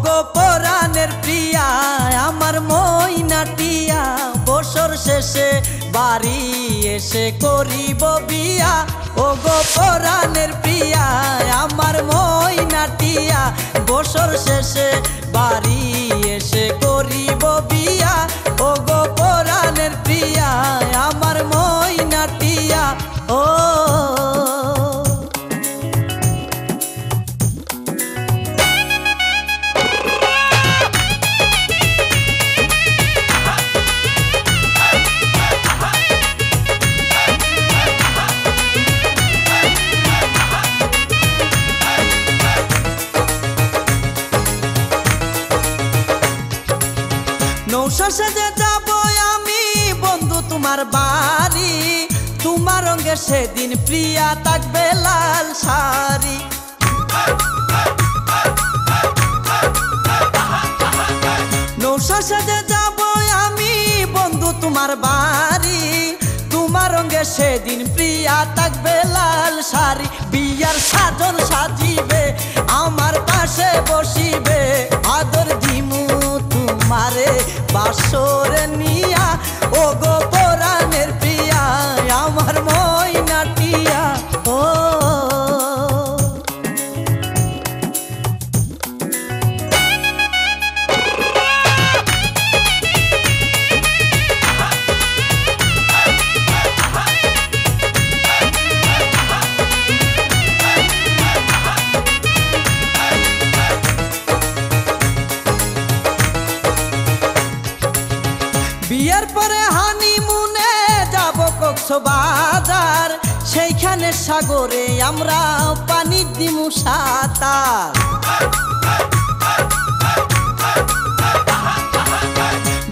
গো পরাণের প্রিয়া আমার মইনাটিয়া বছর শেষে বাড়ি এসে করিব বিয়া ও গো পরাণের প্রিয়া আমার মইনাটিয়া বছর শেষে বাড়ি এসে করিব বিয়া ও গো পরাণের প্রিয়া আমার মইনাটিয়া ও নৌশা সেজে যাব আমি বন্ধু তোমার বাড়ি তোমার রঙে সেদিন প্রিয়া থাকবে লাল শাড়ি নৌশা সেজে যাব আমি বন্ধু তোমার বাড়ি তোমার রঙে সেদিন প্রিয়া থাকবে লাল শাড়ি বিয়ার সাজন সাজিবে আমার পাশে বসিবে আদর দিমু তোমারে বাসর নিয়া ও গো পরাণের প্রিয়া আমার মইনাটিয়া ও বিয়ের পরে হানিমুনে যাব কক্সবাজার সেইখানে সাগরে আমরা পানি দিমু সাঁতার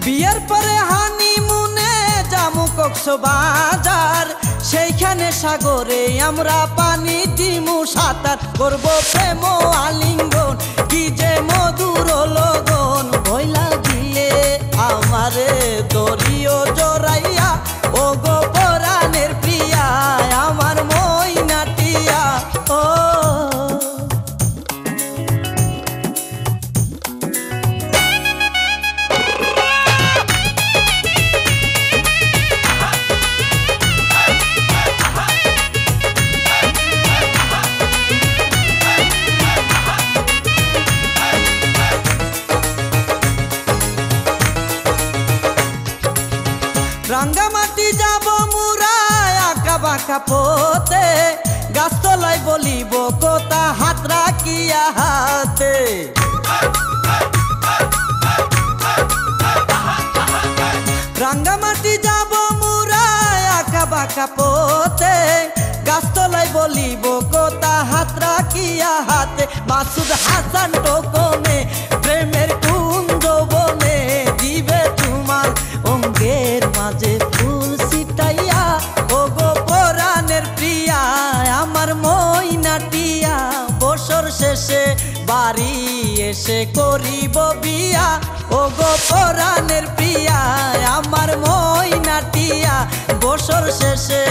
বিয়ের পরে হানিমুনে যাব কক্সবাজার সেইখানে সাগরে আমরা পানি দিমু সাঁতার করব প্রেম আলিঙ্গন কি যে মধুর লগন ভইলা গিয়ে আমারে দরিও জড়াইয়া ও গো পরাণের প্রিয়া আমার মইনাটিয়া ও রাঙ্গামাটি যাব মুরা আঁকা বাঁকা পথে গাছতলায় বলিব কথা হাত রাখিয়া হাতে রাঙ্গামাটি যাব মুরা আঁকা বাঁকা পথে গাছতলায় বলিব কথা হাত রাখিয়া হাতে মাসুদ হাসান টোকনে প্রেমের কুঞ্জ বনে দিবে তোমার অঙ্গের মাঝে ফুল ছিটাইয়া ও গো পরাণের প্রিয়া আমার মইনাটিয়া বছর শেষে বাড়ি এসে করিব বিয়া ও গো পরাণের প্রিয়া আমার মইনাটিয়া বছর শেষে